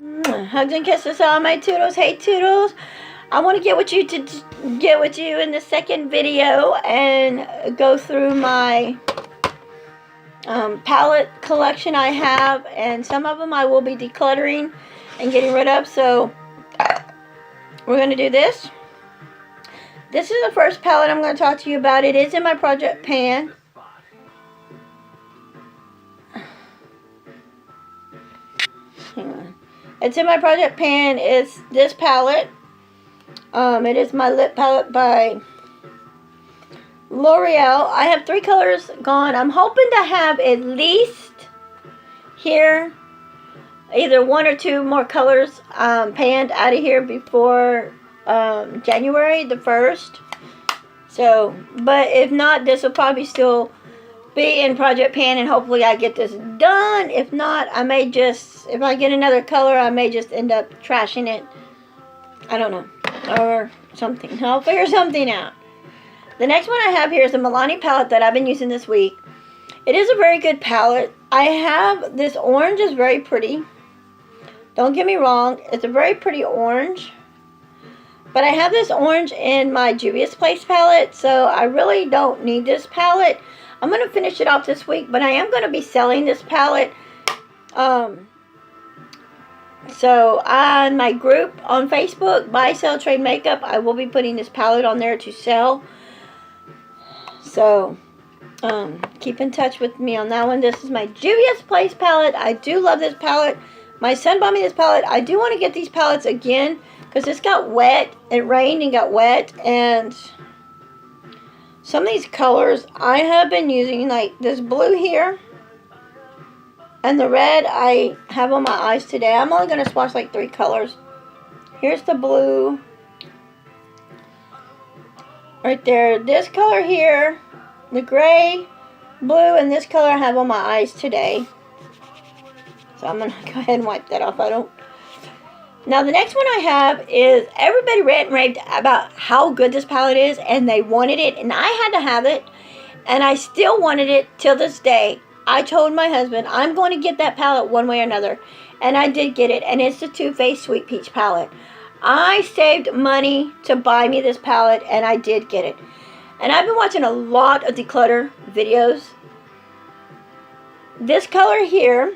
Hugs and kisses all my toodles. Hey toodles, I want to get with you in the second video and go through my palette collection I have, and some of them I will be decluttering and getting rid of. So we're going to do this. This is the first palette I'm going to talk to you about. It is in my project pan. Hang on. It's in my project pan. It's this palette. It is my lip palette by L'Oreal. I have 3 colors gone. I'm hoping to have at least here either 1 or 2 more colors panned out of here before January the 1st. So, but if not, this will probably still be in project pan, and hopefully I get this done. If not, I may just, if I get another color, I may just end up trashing it. I don't know, or something. I'll figure something out. The next one I have here is a Milani palette that I've been using this week. It is a very good palette. I have this orange, is very pretty. Don't get me wrong, it's a very pretty orange. But I have this orange in my Juvia's Place palette, so I really don't need this palette. I'm going to finish it off this week, but I am going to be selling this palette. So on my group on Facebook, Buy, Sell, Trade Makeup, I will be putting this palette on there to sell. So keep in touch with me on that one. This is my Juvia's Place palette. I do love this palette. My son bought me this palette. I do want to get these palettes again because this got wet. It rained and got wet, and some of these colors I have been using, like this blue here and the red I have on my eyes today. I'm only going to swatch like 3 colors. Here's the blue right there. This color here, the gray, blue, and this color I have on my eyes today. So I'm going to go ahead and wipe that off. Now the next one I have is, everybody rant and raved about how good this palette is, and they wanted it, and I had to have it, and I still wanted it till this day. I told my husband I'm going to get that palette one way or another, and I did get it, and it's the Too Faced Sweet Peach palette. I saved money to buy me this palette, and I did get it. And I've been watching a lot of declutter videos. This color here,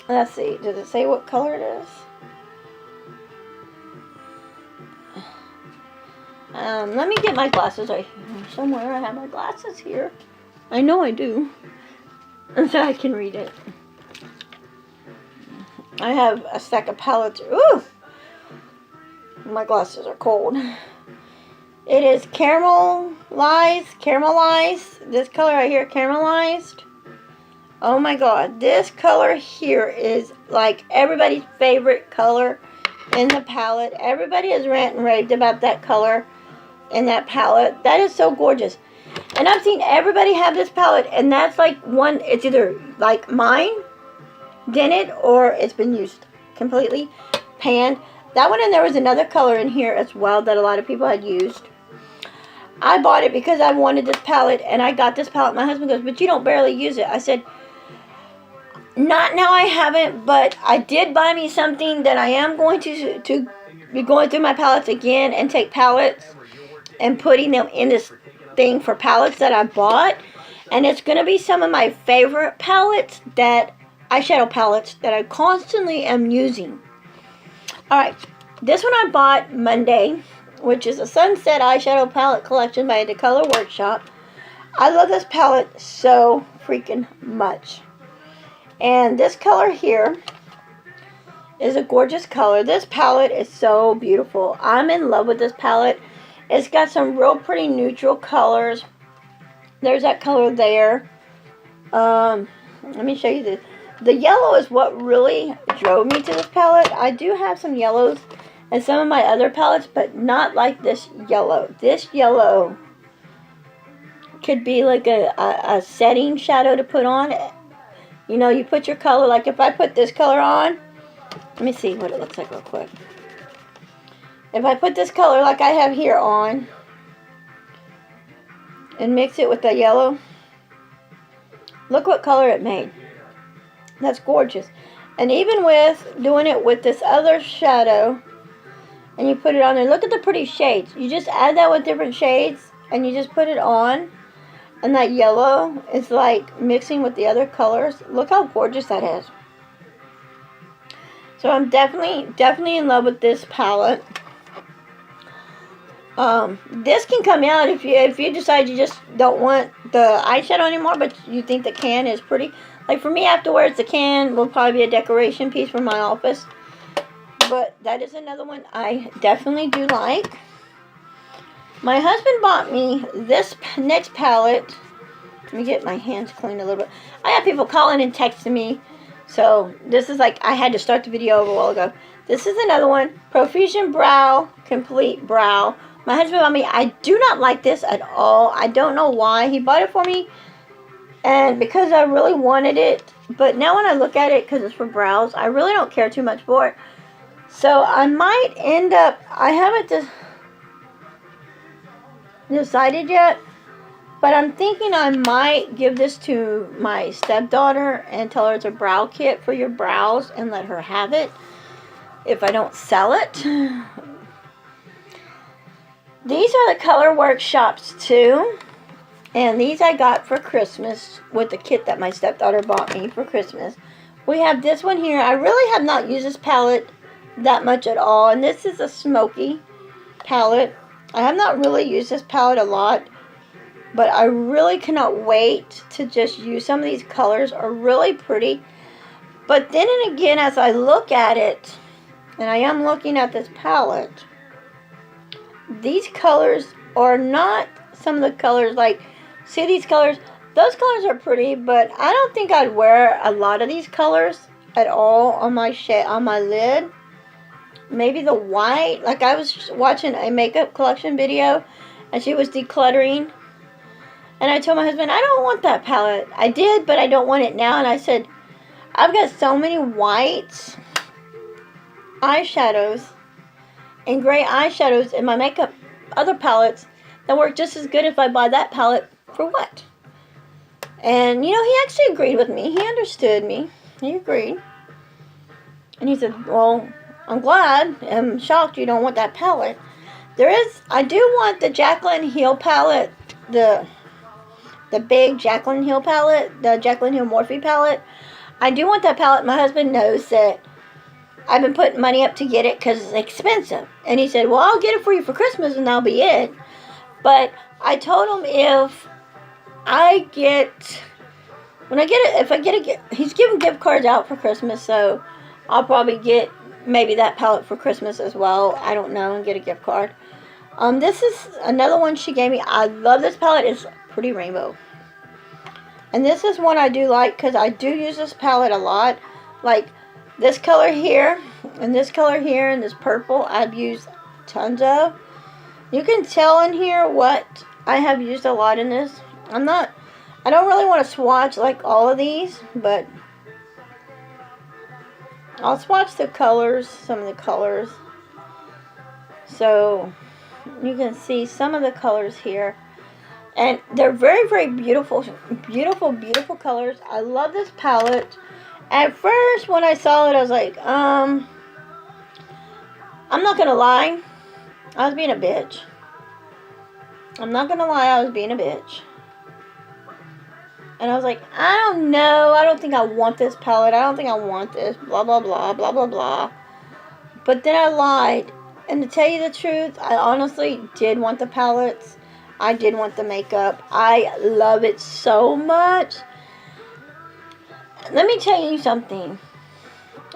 let's see, does it say what color it is? Let me get my glasses right here. Somewhere I have my glasses here. I know I do. So I can read it. I have a stack of palettes. Ooh! My glasses are cold. It is caramelized. This color right here, caramelized. Oh my god. This color here is like everybody's favorite color in the palette. Everybody has ranted and raved about that color in that palette. That is so gorgeous. And I've seen everybody have this palette, and that's like one, it's either like mine, dented, or it's been used completely, panned. That one, and there was another color in here as well that a lot of people had used. I bought it because I wanted this palette, and I got this palette. My husband goes, but you don't barely use it. I said, not now, I haven't, but I did buy me something that I am going to be going through my palettes again and take palettes and putting them in this thing for palettes that I bought. And it's going to be some of my favorite palettes, eyeshadow palettes that I constantly am using. Alright, this one I bought Monday, which is a Sunset Eyeshadow Palette Collection by The Color Workshop. I love this palette so freaking much. And this color here is a gorgeous color. This palette is so beautiful. I'm in love with this palette. It's got some real pretty neutral colors. There's that color there. Let me show you this. The yellow is what really drove me to this palette. I do have some yellows in some of my other palettes, but not like this yellow. This yellow could be like a setting shadow to put on. You know, you put your color, like if I put this color on, let me see what it looks like real quick. If I put this color like I have here on and mix it with the yellow, look what color it made. That's gorgeous. And even with doing it with this other shadow, and you put it on there, look at the pretty shades. You just add that with different shades, and you just put it on, and that yellow is like mixing with the other colors. Look how gorgeous that is. So I'm definitely in love with this palette. This can come out if you decide you just don't want the eyeshadow anymore, but you think the can is pretty. Like for me, afterwards, the can will probably be a decoration piece for my office. But that is another one I definitely do like. My husband bought me this next palette. Let me get my hands clean a little bit. I have people calling and texting me. So this is like, I had to start the video over a while ago. This is another one. Profusion Brow Complete Brow. My husband bought me. I do not like this at all. I don't know why. He bought it for me. And because I really wanted it. But now when I look at it, because it's for brows, I really don't care too much for it. So I might end up, I haven't decided yet, but I'm thinking I might give this to my stepdaughter and tell her it's a brow kit for your brows and let her have it if I don't sell it. These are the color workshops too, and these I got for Christmas with the kit that my stepdaughter bought me for Christmas. We have this one here. I really have not used this palette that much at all, and this is a smoky palette. I have not really used this palette a lot, but I really cannot wait to just use some of these colors. Are really pretty. But then and again, as I look at it, and I am looking at this palette, these colors are not some of the colors, like, see these colors? Those colors are pretty, but I don't think I'd wear a lot of these colors at all on my lid. Maybe the white. Like, I was watching a makeup collection video, and she was decluttering, and I told my husband, I don't want that palette. I did, but I don't want it now. And I said, I've got so many white eyeshadows and gray eyeshadows in my makeup other palettes that work just as good if I buy that palette. For what? And, you know, he actually agreed with me. He understood me. He agreed. And he said, well, I'm glad. I'm shocked you don't want that palette. I do want the Jaclyn Hill palette, the big Jaclyn Hill palette, the Jaclyn Hill Morphe palette. I do want that palette. My husband knows that I've been putting money up to get it because it's expensive. And he said, well, I'll get it for you for Christmas and that'll be it. But I told him if he's giving gift cards out for Christmas, so I'll probably get maybe that palette for Christmas as well. I don't know, and get a gift card. This is another one she gave me. I love this palette. It's pretty rainbow. And this is one I do like because I do use this palette a lot. Like this color here, and this color here, and this purple, I've used tons of. You can tell in here what I have used a lot in this. I don't really want to swatch like all of these, but I'll swatch the colors, some of the colors. So you can see some of the colors here. And they're very, very beautiful, beautiful, beautiful colors. I love this palette. At first, when I saw it, I was like, I'm not going to lie. I was being a bitch. I'm not going to lie, I was being a bitch. And I was like, I don't know. I don't think I want this palette. I don't think I want this. Blah, blah, blah, blah, blah, blah. But then I lied. And to tell you the truth, I honestly did want the palettes. I did want the makeup. I love it so much. Let me tell you something.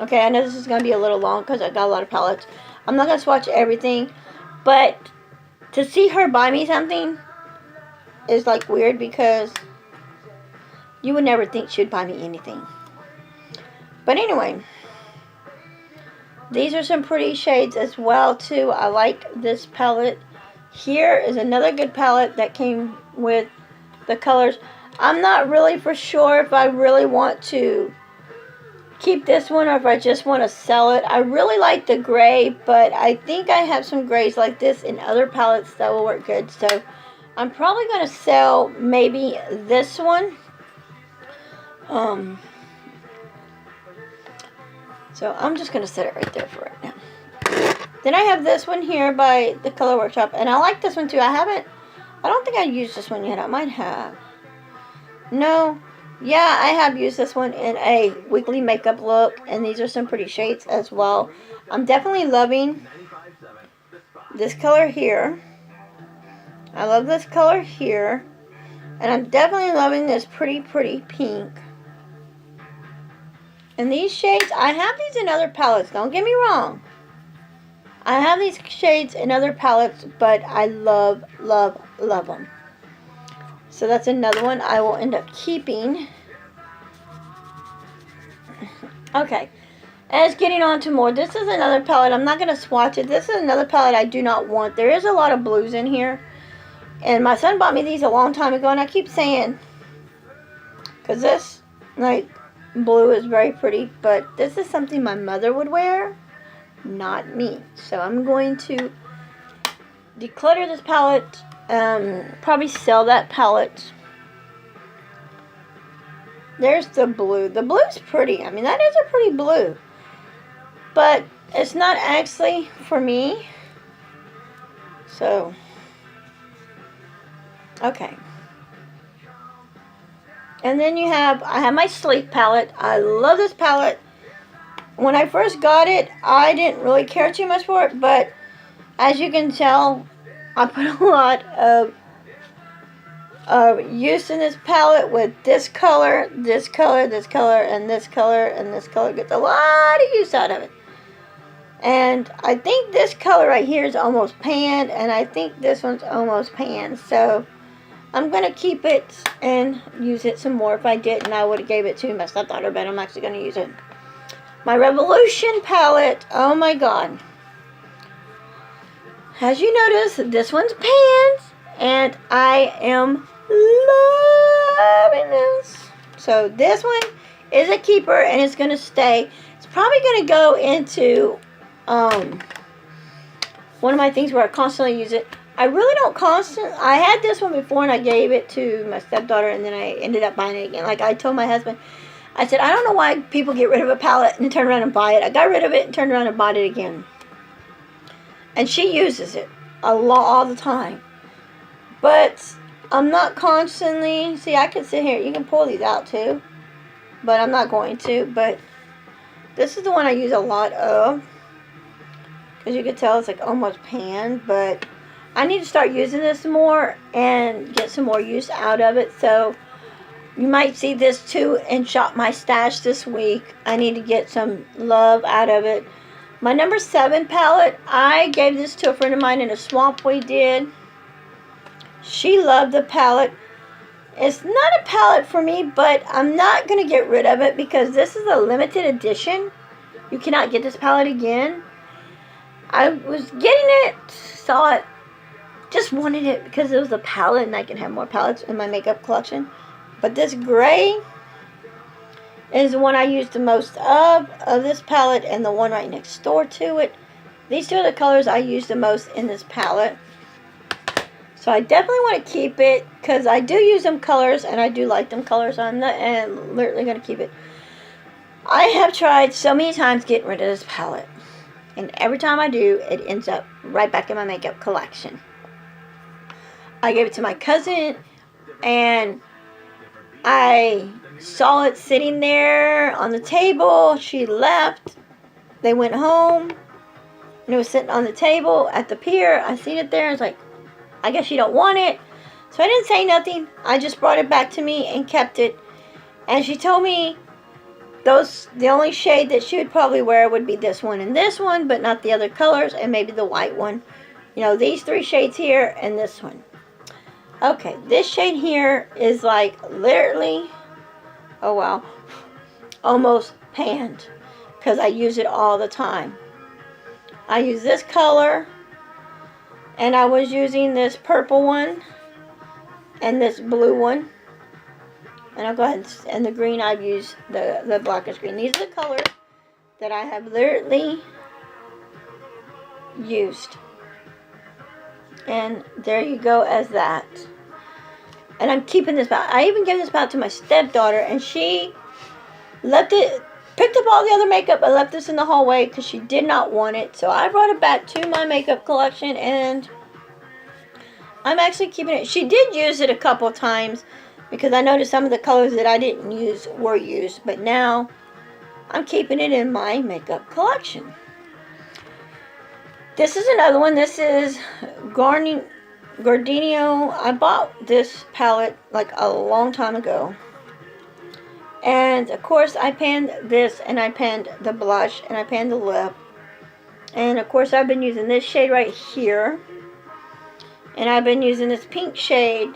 Okay, I know this is going to be a little long because I got a lot of palettes. I'm not going to swatch everything. But to see her buy me something is like weird because you would never think she would buy me anything. But anyway, these are some pretty shades as well too. I like this palette. Here is another good palette that came with the colors. I'm not really for sure if I really want to keep this one or if I just want to sell it. I really like the gray, but I think I have some grays like this in other palettes that will work good. So I'm probably going to sell maybe So I'm just going to set it right there for right now. Then I have this one here by the Color Workshop. And I like this one too. I don't think I used this one yet. I might have. No. Yeah, I have used this one in a weekly makeup look. And these are some pretty shades as well. I'm definitely loving this color here. I love this color here. And I'm definitely loving this pretty pink. And these shades, I have these in other palettes. Don't get me wrong. I have these shades in other palettes, but I love them. So that's another one I will end up keeping. Okay. As getting on to more, this is another palette. I'm not going to swatch it. This is another palette I do not want. There is a lot of blues in here. And my son bought me these a long time ago, and I keep saying, because this, like, blue is very pretty, but this is something my mother would wear, not me. So I'm going to declutter this palette, probably sell that palette. There's the blue. The blue's pretty. I mean, that is a pretty blue. But it's not actually for me. So, okay. And then I have my Sleep palette. I love this palette. When I first got it, I didn't really care too much for it, but as you can tell, I put a lot of use in this palette with this color, this color, this color, and this color, and this color. Gets a lot of use out of it. And I think this color right here is almost panned, and I think this one's almost panned. So I'm going to keep it and use it some more. If I didn't, I would have gave it to my stepdaughter, but I'm actually going to use it. My Revolution palette, oh my god. As you notice, this one's panned, and I am loving this. So this one is a keeper, and it's going to stay. It's probably going to go into one of my things where I constantly use it. I really don't I had this one before, and I gave it to my stepdaughter, and then I ended up buying it again. Like I told my husband, I said, I don't know why people get rid of a palette and turn around and buy it. I got rid of it and turned around and bought it again. And she uses it a lot all the time. But I'm not constantly, see, I can sit here, you can pull these out too, but I'm not going to. But this is the one I use a lot of, because you can tell it's like almost panned, but I need to start using this more and get some more use out of it. So you might see this too in Shop My Stash this week. I need to get some love out of it. My number 7 palette, I gave this to a friend of mine in a swap we did. She loved the palette. It's not a palette for me, but I'm not going to get rid of it because this is a limited edition. You cannot get this palette again. I was getting it, saw it, just wanted it because it was a palette and I can have more palettes in my makeup collection. But this gray is the one I use the most of this palette, and the one right next door to it. These two are the colors I use the most in this palette. So I definitely want to keep it because I do use them colors and I do like them colors on the, and I'm literally going to keep it. I have tried so many times getting rid of this palette, and every time I do, it ends up right back in my makeup collection. I gave it to my cousin, and I saw it sitting there on the table. She left. They went home, and it was sitting on the table at the pier. I seen it there. I was like, I guess you don't want it. So I didn't say nothing. I just brought it back to me and kept it. And she told me the only shade that she would probably wear would be this one and this one, but not the other colors, and maybe the white one. You know, these 3 shades here and this one. Okay, this shade here is like literally, oh wow, almost panned because I use it all the time. I use this color, and I was using this purple one and this blue one. And I'll go ahead and the green, I've used the blackish green. These are the colors that I have literally used. And there you go as that. And I'm keeping this palette. I even gave this palette to my stepdaughter, and she left it picked up all the other makeup. I left this in the hallway because she did not want it. So I brought it back to my makeup collection, and I'm actually keeping it. She did use it a couple times because I noticed some of the colors that I didn't use were used. But now I'm keeping it in my makeup collection. This is another one. This is Gardenia. I bought this palette like a long time ago. And of course I panned this, and I panned the blush, and I panned the lip. And of course I've been using this shade right here. And I've been using this pink shade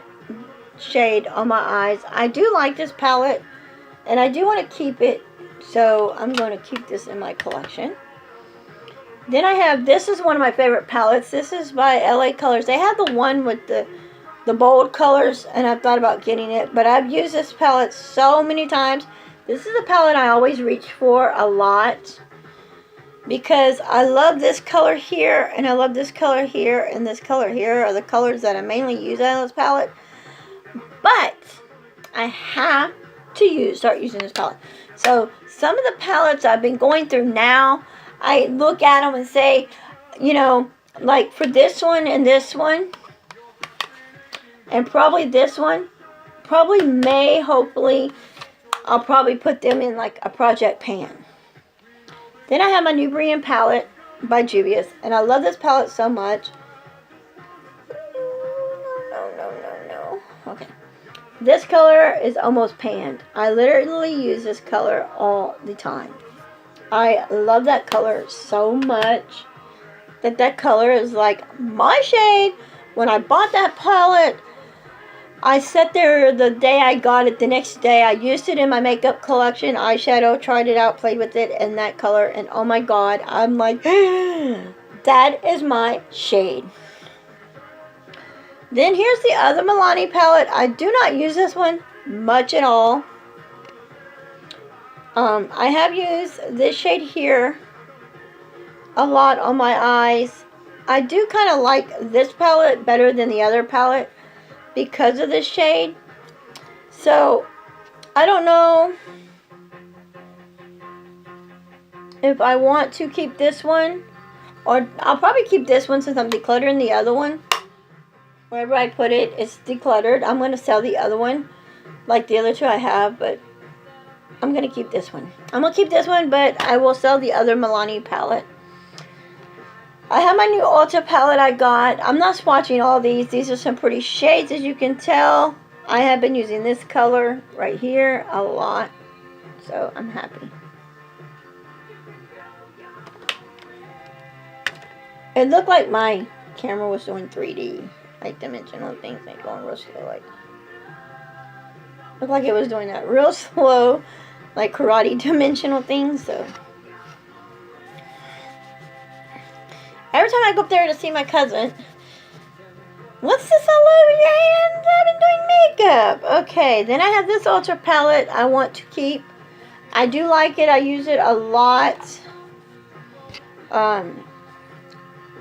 on my eyes. I do like this palette, and I do want to keep it. So I'm going to keep this in my collection. Then I have, this is one of my favorite palettes. This is by LA Colors. They have the one with the bold colors, and I've thought about getting it, but I've used this palette so many times. This is a palette I always reach for a lot because I love this color here, and I love this color here, and this color here are the colors that I mainly use out of this palette. But I have to start using this palette. So some of the palettes I've been going through now, I look at them and say, you know, like for this one and this one, and probably this one, hopefully, I'll probably put them in like a project pan. Then I have my Nubrian palette by Juvia's, and I love this palette so much. No. Okay. This color is almost panned. I literally use this color all the time. I love that color so much that color is like my shade. When I bought that palette, I sat there the day I got it. The next day, I used it in my makeup collection, eyeshadow, tried it out, played with it, and that color. And oh my God, I'm like, that is my shade. Then here's the other Milani palette. I do not use this one much at all. I have used this shade here a lot on my eyes. I do kind of like this palette better than the other palette because of this shade. So I don't know if I want to keep this one, or I'll probably keep this one since I'm decluttering the other one. Wherever I put it, it's decluttered. I'm going to sell the other one like the other two I have, but I'm going to keep this one. I'm going to keep this one, but I will sell the other Milani palette. I have my new Ulta palette I got. I'm not swatching all these. These are some pretty shades, as you can tell. I have been using this color right here a lot, so I'm happy. It looked like my camera was doing 3D, like dimensional things, like going real slow. Like, looked like it was doing that real slow, like karate dimensional things. So every time I go up there to see my cousin, what's this all over your hands? I've been doing makeup. Okay, then I have this Ulta palette I want to keep. I do like it. I use it a lot.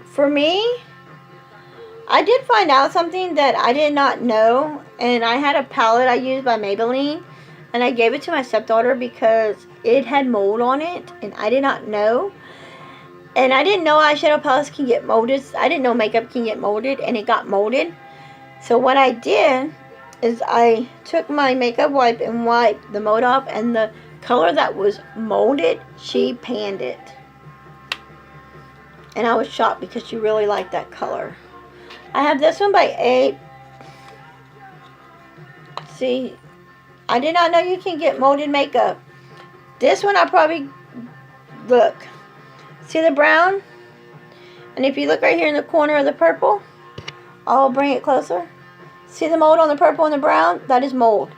For me, I did find out something that I did not know. And I had a palette I used by Maybelline, and I gave it to my stepdaughter because it had mold on it, and I did not know. And I didn't know eyeshadow palettes can get molded. I didn't know makeup can get molded, and it got molded. So what I did is I took my makeup wipe and wiped the mold off, and the color that was molded, she panned it. And I was shocked because she really liked that color. I have this one by Ape. See, I did not know you can get molded makeup. This one I probably, look. See the brown? And if you look right here in the corner of the purple, I'll bring it closer. See the mold on the purple and the brown? That is mold.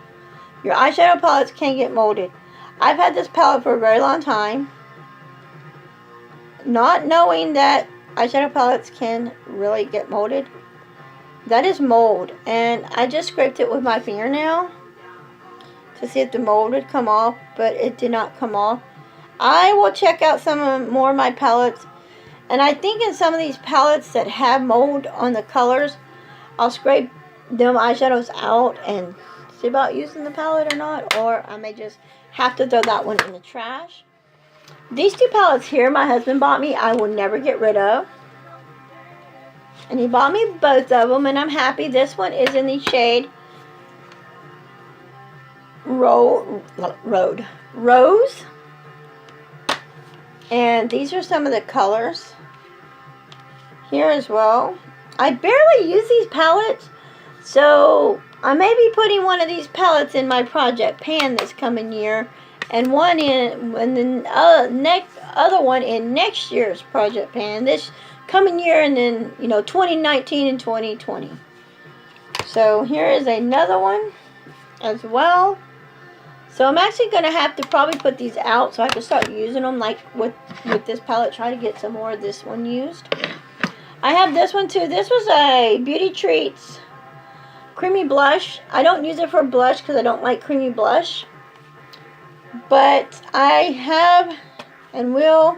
Your eyeshadow palettes can get molded. I've had this palette for a very long time, not knowing that eyeshadow palettes can really get molded. That is mold. And I just scraped it with my fingernail to see if the mold would come off, but it did not come off. I will check out more of my palettes, and I think in some of these palettes that have mold on the colors, I'll scrape them eyeshadows out and see about using the palette or not, or I may just have to throw that one in the trash. These two palettes here my husband bought me, I will never get rid of. And he bought me both of them, and I'm happy. This one is in the shade Rose. And these are some of the colors here as well. I barely use these palettes, so I may be putting one of these palettes in my project pan this coming year, and one in, and then other one in next year's project pan this coming year, and then 2019 and 2020. So here is another one as well. So I'm actually going to have to probably put these out so I can start using them, like with this palette. Try to get some more of this one used. I have this one too. This was a Beauty Treats creamy blush. I don't use it for blush because I don't like creamy blush. But I have and will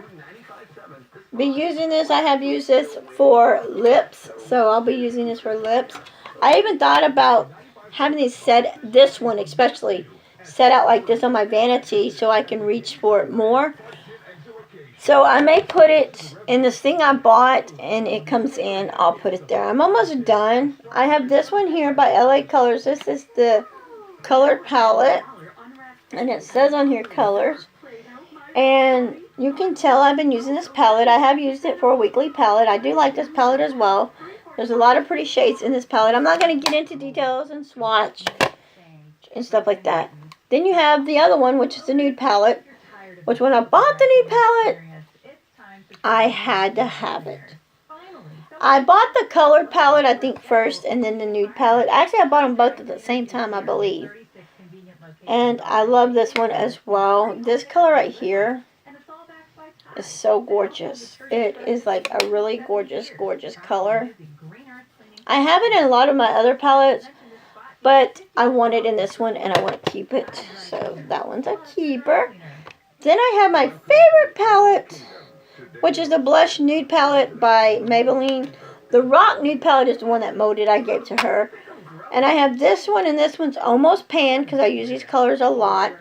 be using this. I have used this for lips, so I'll be using this for lips. I even thought about having these set, this one especially, set out like this on my vanity so I can reach for it more. So I may put it in this thing I bought, and it comes in. I'll put it there. I'm almost done. I have this one here by LA Colors. This is the colored palette, and it says on here colors. And you can tell I've been using this palette. I have used it for a weekly palette. I do like this palette as well. There's a lot of pretty shades in this palette. I'm not going to get into details and swatch and stuff like that. Then you have the other one, which is the nude palette, which when I bought the nude palette, I had to have it. I bought the colored palette, I think, first, and then the nude palette. Actually, I bought them both at the same time, I believe. And I love this one as well. This color right here is so gorgeous. It is like a really gorgeous, gorgeous color. I have it in a lot of my other palettes, but I want it in this one, and I want to keep it. So that one's a keeper. Then I have my favorite palette, which is the Blush Nude Palette by Maybelline. The Rock Nude Palette is the one that molded. I gave to her. And I have this one, and this one's almost pan because I use these colors a lot.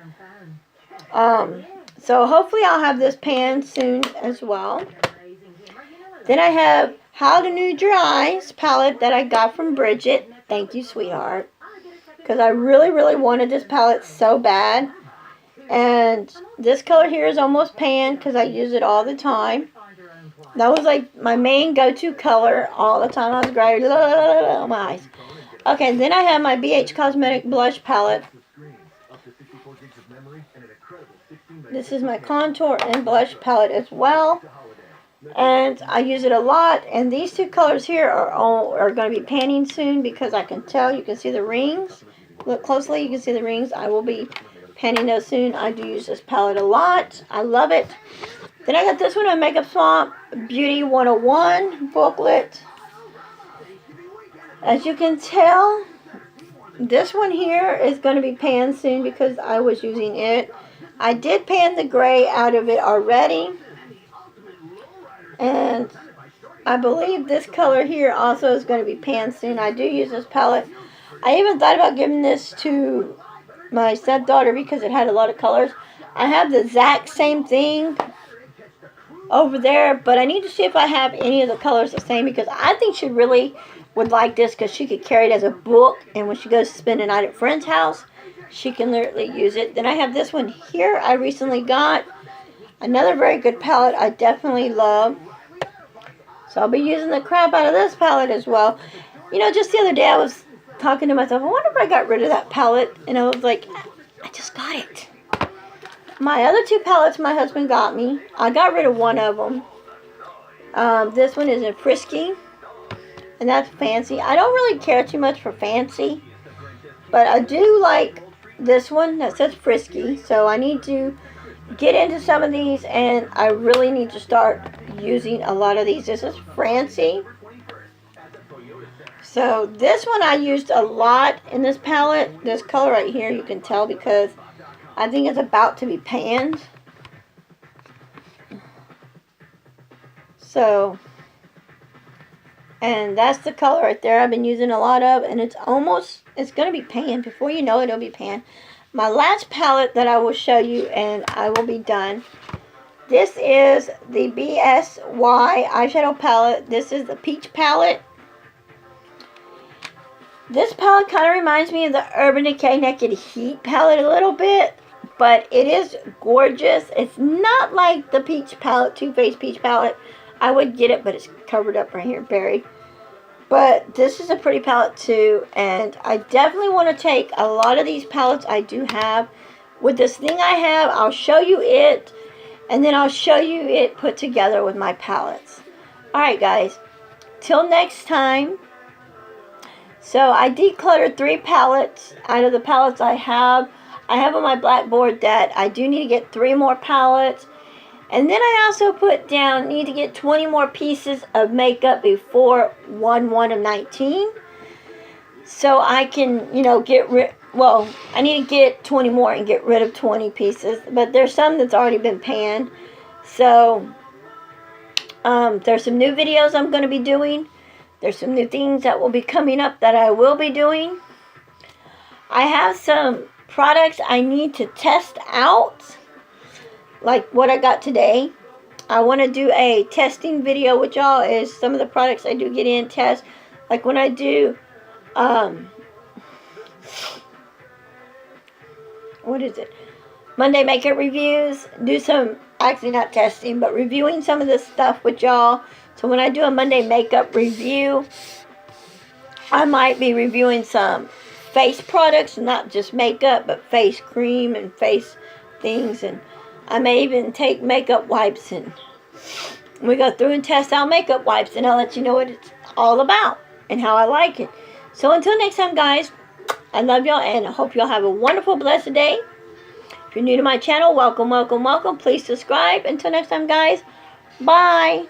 So hopefully I'll have this pan soon as well. Then I have How to Nude Your Eyes palette that I got from Bridget. Thank you, sweetheart. Because I really, really wanted this palette so bad. And this color here is almost pan because I use it all the time. That was like my main go-to color all the time. I was great. Oh, my eyes. Okay, then I have my BH Cosmetic Blush palette. This is my contour and blush palette as well. And I use it a lot. And these two colors here are going to be panning soon because I can tell. You can see the rings. Look closely. You can see the rings. I will be panning those soon. I do use this palette a lot. I love it. Then I got this one, a Makeup Swamp Beauty 101 booklet. As you can tell, this one here is going to be panned soon because I was using it. I did pan the gray out of it already. And I believe this color here also is going to be panned soon. I do use this palette. I even thought about giving this to my stepdaughter because it had a lot of colors. I have the exact same thing over there, but I need to see if I have any of the colors the same because I think she really would like this because she could carry it as a book, and when she goes to spend a night at a friend's house, she can literally use it. Then I have this one here I recently got. Another very good palette I definitely love. So I'll be using the crap out of this palette as well. Just the other day I was talking to myself, I wonder if I got rid of that palette. And I was like, I just got it. My other two palettes my husband got me. I got rid of one of them. This one is in Frisky. And that's fancy. I don't really care too much for fancy. But I do like this one that says Frisky. So I need to get into some of these. And I really need to start using a lot of these. This is Fancy. So this one I used a lot in this palette. This color right here you can tell because I think it's about to be panned. So, and that's the color right there I've been using a lot of. And it's going to be panned. Before you know it, it'll be panned. My last palette that I will show you, and I will be done. This is the BSY eyeshadow palette. This is the peach palette. This palette kind of reminds me of the Urban Decay Naked Heat palette a little bit, but it is gorgeous. It's not like the peach palette, Too Faced peach palette. I would get it, but it's covered up right here, buried. But this is a pretty palette too, and I definitely want to take a lot of these palettes I do have. With this thing I have, I'll show you it, and then I'll show you it put together with my palettes. Alright guys, till next time. So I decluttered 3 palettes out of the palettes I have. I have on my blackboard that I do need to get 3 more palettes. And then I also put down, need to get 20 more pieces of makeup before 1/1 of 19. So I can, you know, get rid, well, I need to get 20 more and get rid of 20 pieces. But there's some that's already been panned. So, there's some new videos I'm going to be doing. There's some new things that will be coming up that I will be doing. I have some products I need to test out, like what I got today. I want to do a testing video with y'all. Is some of the products I do get in test, like when I do what is it, Monday makeup reviews, do some, actually not testing, but reviewing some of this stuff with y'all. So when I do a Monday makeup review, I might be reviewing some face products, not just makeup, but face cream and face things. And I may even take makeup wipes, and we go through and test out makeup wipes, and I'll let you know what it's all about and how I like it. So until next time, guys, I love y'all, and I hope y'all have a wonderful, blessed day. If you're new to my channel, welcome, welcome, welcome. Please subscribe. Until next time, guys, bye.